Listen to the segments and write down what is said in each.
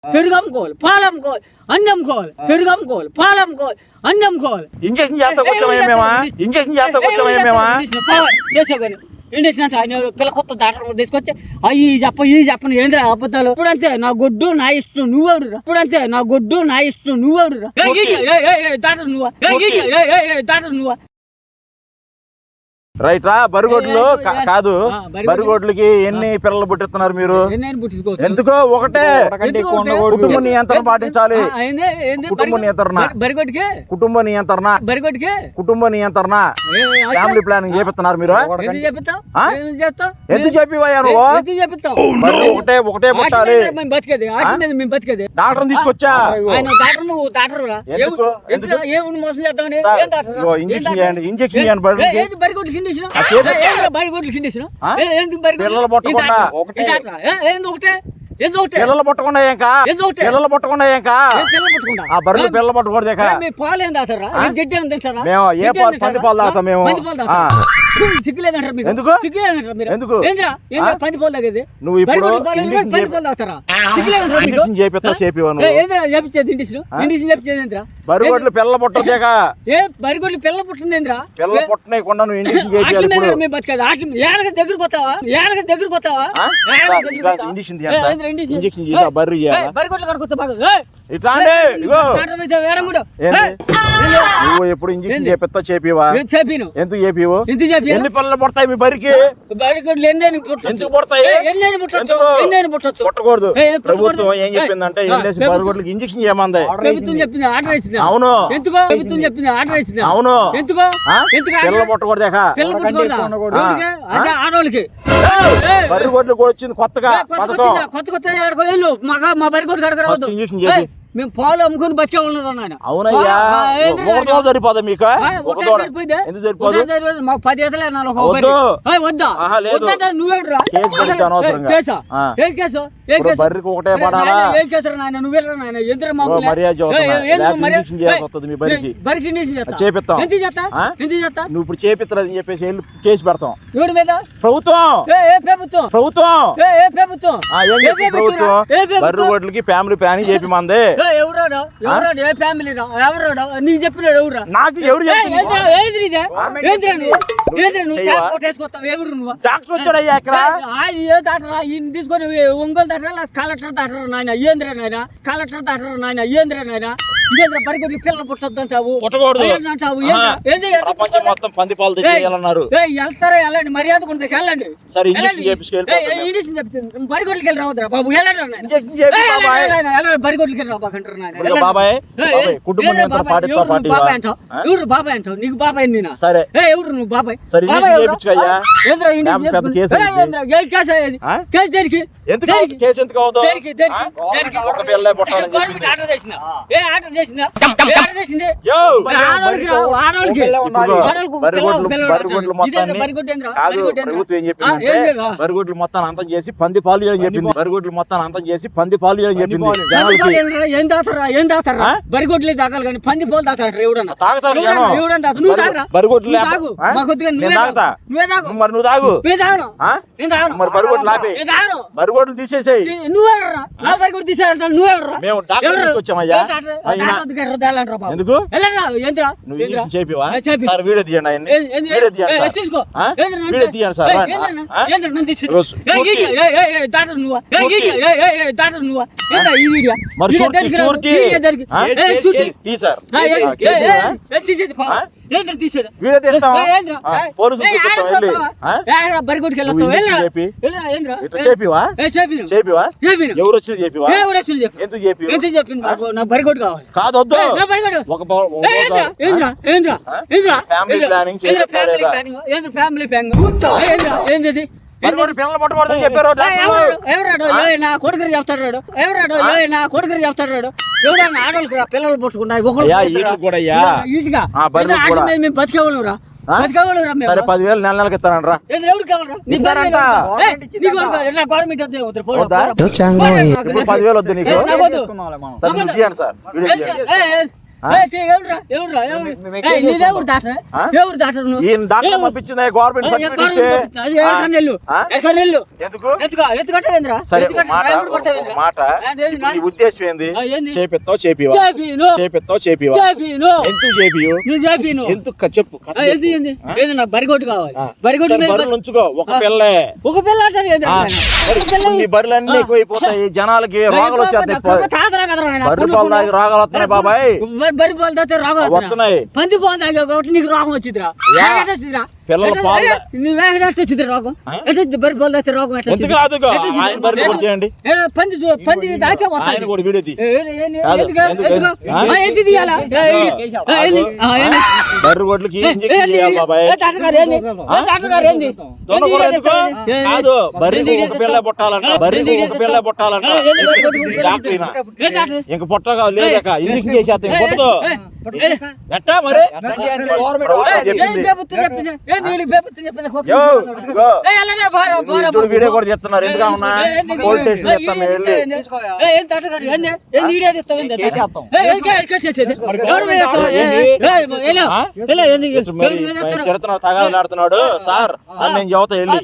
పెరుగు అమ్ముకోవాలి, పాలు అమ్ముకోవాలి, అన్నం అమ్ముకోవాలి, పెరుగు అమ్ముకోవాలి, పాలు అమ్ముకోవాలి, అన్నం అమ్ముకోవాలి. ఇంజక్షన్ చేస్తా చేసావు కానీ ఇండక్షన్ అంటే ఆయన పిల్ల కొత్త డాక్టర్ తీసుకొచ్చి అవి చెప్పను ఏంద్రా అబద్ధాలు. ఇప్పుడంతే నా గొడ్డు నా ఇష్టం నువ్వెవడురా, ఇప్పుడంతే నా గొడ్డు నా ఇష్టం నువ్వెవడురా, డాక్టర్ నువ్వా, డాక్టర్ నువ్వా. రైట్ రా. బరిగొడ్లు కాదు, బరిగొడ్లకి ఎన్ని పిల్లలు పుట్టిస్తున్నారు మీరు? ఎందుకో ఒకటే కుటుంబ నియంత్రణ పాటించాలి. కుటుంబ నియంత్రణ ఫ్యామిలీ ప్లానింగ్ చేపిస్తున్నారు మీరు. ఎందుకు చెప్పివయ్యా నువ్వు? ఒకటే పుట్టాలి. డాక్టర్ తీసుకొచ్చా ఇంజక్షన్ పిల్లలు పట్టకుండా పిల్లలు పట్టకుండా ఆ బరువు పిల్లలు పట్టకూడదు. మేము ఏ పంది పాలు తాగుతాం మేము. ఎందుకు నువ్వు ఇప్పుడు బరిగొడ్లు పిల్లలు పుట్టదేక బరిగొడ్లు పిల్లలు పుట్టిందేంద్రా? పిల్లలు పుట్టనేకుండా నువ్వు ఇంజక్షన్ దగ్గరకు పోతావా? ఇంజక్షన్ చేసా బర్రీ నువ్వు ఎప్పుడు ఇంజక్షన్ చేపిస్తా చేపివా? ఎందుకు చేపివు? ఎన్ని పిల్లలు పుడతాయి మీ బరికి? ఎందుకు పుడతాయి? పుట్టకూడదు. ప్రభుత్వం ఏం చెప్పిందంటే బరిగొడ్లకి ఇంజక్షన్ చేయమంది. అవును అవును. పిల్లలు పుట్టకూడదు. ఆడవాళ్ళకి బరిగొడ్లు కూడా వచ్చింది కొత్తగా పథకం. మా బరిగొడ్డు కడగరావద్దు. ఇంజక్షన్ చేసి మేము పాలు అమ్ముకుని బతికే ఉన్నాను. అవునయ్యా, సరిపోదా మీకు? ఎందుకు సరిపోదు? మాకు 10 ఈతలే వద్దా? నువ్వేడ్రా బర్రికి ఒకటే పడాలా? నువ్వేరా నాయన ఎదురు చేపిస్తాం. నువ్వు ఇప్పుడు చేపిస్తలేదని చెప్పేసి కేసు పెడతాం. ఎవరి మీద? ప్రభుత్వం. ప్రభుత్వం బర్రు ఓట్లకి ఫ్యామిలీ ప్లానింగ్ చేపిమంది. ఎవరాడు ఏ ఫ్యామిలీ రా? ఎవరాడు నీకు చెప్పినాడు? ఎవరా నాకు ఎవరు డాక్టర్ వచ్చాడయ్యా ఇక్కడ? ఏ డాక్టర్ తీసుకొని ఒంగోలు డాక్టర్ కలెక్టర్ డాక్టర్ నాయన ఏంద్ర నాయన, కలెక్టర్ డాక్టర్ నాయన ఏంద్ర నాయన. ఇదేంద్ర బరిగొడ్లు పిల్లలు పుట్టద్దు అంటావు అంటావు. మొత్తం పంది పాలు తెచ్చేయాలన్నారు. వెళ్తారా? వెళ్ళండి, మర్యాద కొంత వెళ్ళండి. ఇంజక్షన్ చెప్తుంది బరిగొడ్లకి వెళ్ళి రావద్దురా బాబు. వెళ్ళండి బరిగొడ్లకి వెళ్ళి రాబాకంటారు. బాబాయ్ కుటుంబం బాబాయ్ అంటావు. ఎవరు బాబాయ్ అంటావు? నీకు బాబాయ్ నేనా? సరే ఎవరు నువ్వు బాబాయ్? కేసు ఎందుకు అవుతావు? ప్రభుత్వం ఏం చెప్పింది? బరిగొడ్లు మొత్తం అంతం చేసి పంది పాలు అని చెప్పింది. బరిగొడ్లు మొత్తం అంతం చేసి పంది పాలు అని చెప్పింది. ఏం తాగుతారా? బరిగొడ్లు తాగాలి కానీ పంది పాలు తాగుతారు. ఎవడన్నా బరిగొడ్లు నువ్వు తాగు. మరి బరిగొడ్లు ఆపే, బరిగొడ్లు తీసేసాయి. నువ్వు తీసేయాలంటా? నువ్వు మేము డాక్టర్ వచ్చామయ్యా. ఎందుకు చేపివా? సార్ వీడియో తీయండి. వీడియో తీయండి సార్. ఎవరు వచ్చి చెప్పివా? ఎందుకు చెప్పి బరిగొడ్డు కావాలి కాదు? ఫ్యామిలీ ప్లానింగ్ ఫ్యామిలీ ప్లానింగ్ ఏంది? పిల్లలు పట్టకూడదని చెప్పారు. ఎవరాడు నా కొడుకుని చెప్తాడు? ఎవరాడు నా కొడుకుని చెప్తాడు? ఎవరన్నా ఆడవాళ్ళకి పిల్లలు పుట్టుకుంటా మేము బతికేవాళ్ళరా? 10,000 నెలకి ఇస్తానంట్రా. గవర్నమెంట్ 10,000 వద్దు నీకు. సార్ ఈయన డాక్టర్ పంపించింది గవర్నమెంట్ సర్టిఫికేట్ ఇచ్చే ఎందుకు సరే మాట నీ ఉద్దేశం ఏంది చేపిస్తావు చేపివా ఎందుకు చెప్పు బరిగొట్టు కావాలి బర్రెలు ఉంచుకో ఒక పిల్లే ఈ బర్రెలన్నీ ఎక్కువైపోతాయి జనాలకి రోగాలు వచ్చేస్తాయి బర్రె పాలు తాగి రోగాలు వస్తున్నాయి బాబాయ్ బరి పాలు తాగితే రోగాలు వస్తున్నాయి పంది పాలు తాగి కాబట్టి నీకు రోగం వచ్చిందిరా పిల్లల పాలు వచ్చింది రోగం ఎట్లా బరి పాలు తాగితే రోగం ఎందుకు రాదు ఆయన బర్రె కూడా చేయండి పంది దాకే ఆయన కూడా వీడియో తీ బర్రె గొడ్లకి ఇంజెక్షన్ చేయాలి బాబాయ్ కాదు బర్రె ఒక పిల్ల పుట్టాలంట డాక్టర్ ఇంక పుట్టగా లేదక ఇంజెక్షన్ చేసేస్తా పుట్టదు ఎట్టా మరి వీడియో కూడా చెప్తున్నారు ఎందుకన్నా పోలీస్ స్టేషన్ చెప్తాను తిడుతున్నాడు తగాదాడుతున్నాడు సార్ అని నేను చెబుతా వెళ్ళి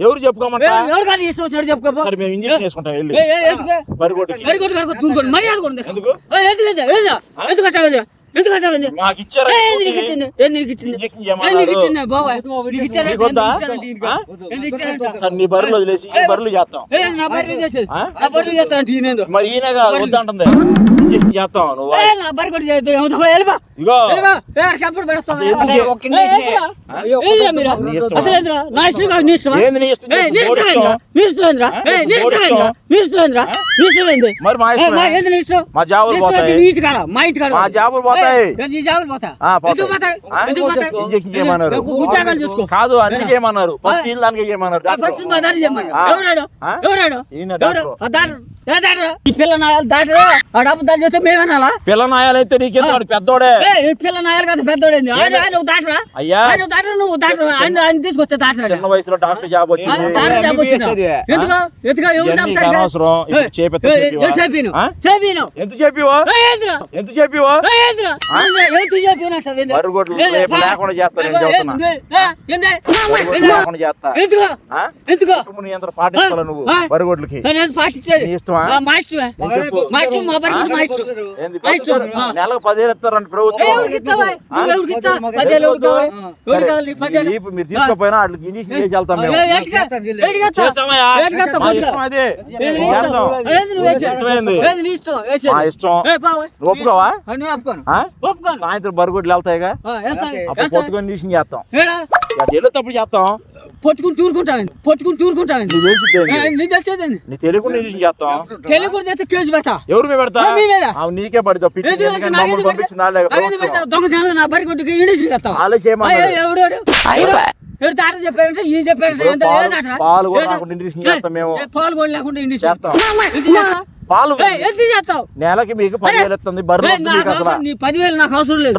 ఎవరు చెప్పుకోమంటా సరే మేము ఇంజక్షన్ చేసుకుంటాం వెళ్ళి మాకు ఇచ్చారా నీ బర్రెలు వదిలేసి ఈ బర్రెలు చేస్తాం మరి ఈయన వద్దంటుంది ఇంజక్షన్ చేస్తాం నువ్వు ఇగో మరి మా జాబులు పోతాయి మా జాబులు పోతాయి ఇంజక్షన్ చేయమన్నారు కాదు అన్ని చేయమన్నారు ఫస్ట్ దానికి చేయమన్నారు పిల్ల నాయాలు దాటరు ఆడ అబద్ధాలు చేస్తే మేమనాలా పిల్ల నాయాలైతే నీకేం పెద్దోడే పిల్ల నాయాలు కదా పెద్దోడే నువ్వు దాటరా అయ్యా దాటరు నువ్వు దాటరు ఆయన తీసుకొస్తే దాటరా చిన్న వయసులో డాక్టర్ జాబ్ వచ్చింది ఎందుకు ఎందుకు చెప్పివా లేకుండా చేస్తా పాటిస్తా నువ్వు బరిగొడ్లకి నెలకు 10,000 ఇస్తారంట ప్రభుత్వం మీరు తీసుకోపోయినా వాటికి ఇంజక్షన్ చేసి వెళ్తాం మేము ఒప్పుకోవా సాయంత్రం బరిగొడ్లు వెళ్తాయిగా అప్పుడు పట్టుకొని ఇంజక్షన్ చేస్తాం వెళ్ళేటప్పుడు చేస్తాం పట్టుకుని తూరుకుంటాను నీ తెలియకుండా ఇంజక్షన్ చేస్తాం తెలియకుండా చేస్తే కేసు పెడతా ఎవరు పెడతా నీకే పడతావు పంపించిందా దొంగతనం నా బరిగొడ్డుకి ఇండిషన్ చేస్తాం ఎవడు డాక్టర్ చెప్పాడంటే ఈ చెప్పాడంటే పాలు కూడా ఇంజక్షన్ చేస్తాం మేము పాలు కూడా లేకుండా ఇండిషన్ చేస్తాం పాలు ఎంత చేస్తావు నెలకి మీకు 10,000 ఇస్తుంది బర్రెలు నీ 10,000 నాకు అవసరం లేదు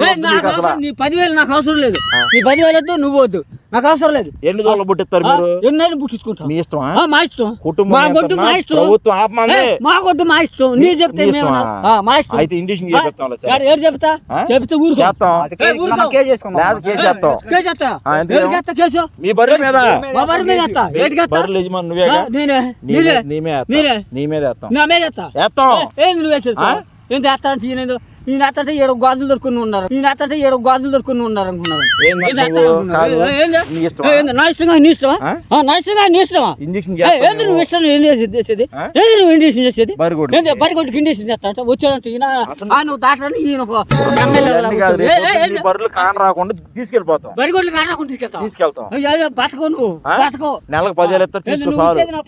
నీ 10,000 నాకు అవసరం లేదు నీ 10,000 వద్దు నువ్వు వద్దు నాకు అవసరం లేదు ఎన్ని రోజులు పుట్టిస్తారు మీరు ఎన్నైనా పుట్టించుకుంటాం మీ ఇష్టం మా ఇష్టం కుటుంబం ప్రభుత్వం ఆపమంది మా కొట్టు మా ఇష్టం నీ చెప్తే మా ఇష్టం అయితే ఇంజక్షన్ చేపిస్తాం ఏడు చెప్తా చెప్తే ఊరు చేస్తాం కేసు మీ బర్రె మీద మా బర్రె మీద బర్రెలు యజమాని నువ్వేగా నీ మీద వేస్తాం ఏంది నువ్వు వేసేది ఏంటి వేస్తానంటే ఈయన ఈయన అత్తంటే 7 గాజులు దొరుకుని ఉన్నారు అనుకున్నాను నా ఇష్టంగా నీ ఇష్టమా నీ ఇష్టమా ఏంది నువ్వు ఇష్టం చేసేది ఏంది నువ్వు ఇండిషన్ చేసేది బరిగొడ్డుకి ఇండిషన్ చేస్తా వచ్చాడంటే ఈయన నువ్వు దాటని ఈయన బర్రెలు కాన రాకుండా తీసుకెళ్ళిపోతాం బరిగొడ్లు కాన రాకుండా తీసుకెళ్తాం బతకో నువ్వు బతకో నెలకు 10,000 ఇస్తారు తీసుకో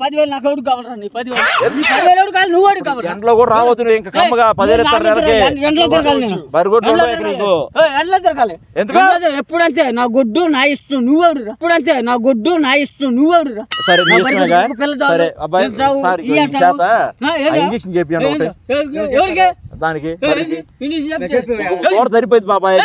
10,000 నాకు ఎవడు కావాలరా నీ 10,000 కావాలి నువ్వు వాడు కావాలి ఎండలో కూడా రావద్దు ఇంకా కమ్మగా 10,000 ఇస్తారు నెలకి ఎప్పుడంతే నా గొడ్డు నా ఇష్టం నువ్వెవడు ఎప్పుడంతే నా గొడ్డు నా ఇష్టం నువ్వెవడు దానికి సరిపోయింది బాబాయ్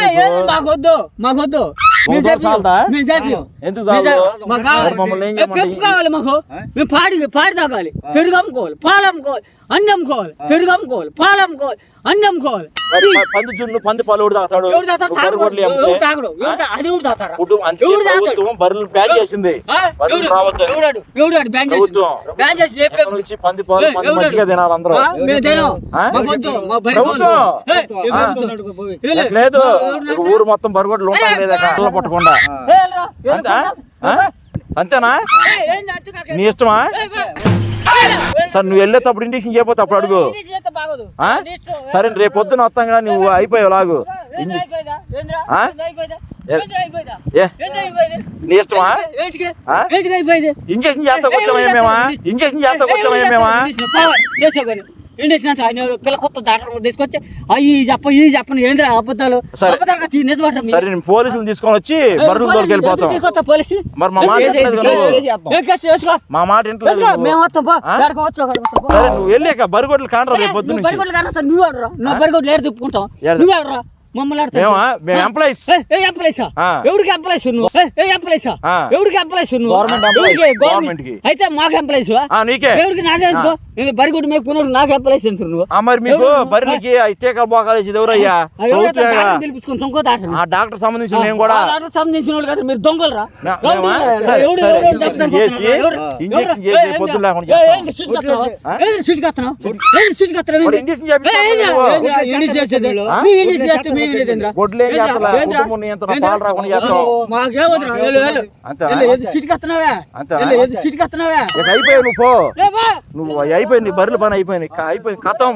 మాకొద్దు మేము రోజు చాలదా? మేము జరిపాం. ఎందుకు చాలదు? మాకు కావాలి. మరి మమ్మల్ని ఏం పెప్పు చేయమంటారు? కావాలి మాకు. మేము పాడి తాగాలి, పెరుగు అమ్ముకోవాలి, పాలు అమ్ముకోవాలి, అన్ని అమ్ముకోవాలి, పెరుగు అమ్ముకోవాలి, పాలు అమ్ముకోవాలి, అన్ని అమ్ముకోవాలి. పంది జున్ను పంది పాలు ఎవడు తాగుతాడు? ఎవడు తాగుతాడు? బర్రె గొడ్లు అమ్మితే ఎవడు తాగడు? అది ఎవడు తాగుతాడా? అందుకే ఎవడు తాగుతాడు? ప్రభుత్వం బర్రెలు బ్యాన్ చేసింది. బర్రెలు రావద్దు అని. ఎవడాడు బ్యాన్ చేసి ప్రభుత్వం. బ్యాన్ చేసి ఎక్కడ నుంచి పంది పాలు పంది మజ్జిగ తినాలి అందరూ. మేము తినాం. ఆ? మాకు వద్దు. మా బర్రె ప్రభుత్వం. పాలు. ఏ ప్రభుత్వం? లేదు ఊరు మొత్తం బరగొడ్లు ఉంటాయి లేదా కళ్ళ పట్టకుండా అంతా? అంతేనా? నీ ఇష్టమా? సరే నువ్వు వెళ్ళేటప్పుడు ఇండిక్షన్ చేయకపోతే అప్పుడు అడుగు. ఆ? సరే రేపు పొద్దున వస్తాం కదా నువ్వు అయిపోయావు లాగు. ఆ? ఏ? నీ ఇష్టమా? ఆ? ఇంజక్షన్ చేస్తా వచ్చామేమా? ఇంజక్షన్ చేస్తా వచ్చామేమా? ఇండక్షన్ అంటే ఆయన పిల్ల కొత్త డాక్టర్ తీసుకొచ్చి అయ్యి చెప్పని ఏంద్రా అబద్ధాలు నిజమంటారు. సరే నేను పోలీసులు తీసుకొని వచ్చి బర్రెలు దొరికి వెళ్ళిపోతాం. పోలీసులు మరి మా మాట ఇంటలేదు నువ్వు. మా మాట ఇంటలేదు నువ్వు. మేము వస్తాం. సరే నువ్వు వెళ్ళాక బరిగొడ్లు కానరా రేపు పొద్దున్న నుంచి. నువ్వు ఆడరా? నువ్వు బరిగొడ్లు ఏడు తిప్పుకుంటాం. నువ్వు ఆడరా? మమ్మల్ని మేము ఎంప్లాయీస్. ఎంప్లాయీసా? ఎవరికి ఎంప్లాయీస్ నువ్వు? ఎంప్లాయీసా? ఎవరికి ఎంప్లాయీస్ నువ్వు? గవర్నమెంట్ కి. అయితే మాకు ఎంప్లాయీస్ నీకే. ఎవరికి నాకే బరిగొడ్డు మేపుకున్నాడు నాకు ఎంప్లాయీస్ ఎంత నువ్వు? మరి మీకు బర్రెలకి టీకా బోకాలు వేసేది ఎవరయ్యా? పిలిపించుకుని ఇంకో డాక్టర్. ఆ డాక్టర్ సంబంధించిన నేను కూడా డాక్టర్ సంబంధించిన వాళ్ళు కదా మీరు దొంగలరా? ఇంజక్షన్ చేసి పొద్దున్న లేకుండా గొడ్లు ఏం చేస్తా కుటుంబం నియంత్రణ పాలు రాకుండా చేస్తావు. అయిపోయావు నువ్వు పో. నువ్వు అయిపోయింది బర్రెల పని అయిపోయింది కథం.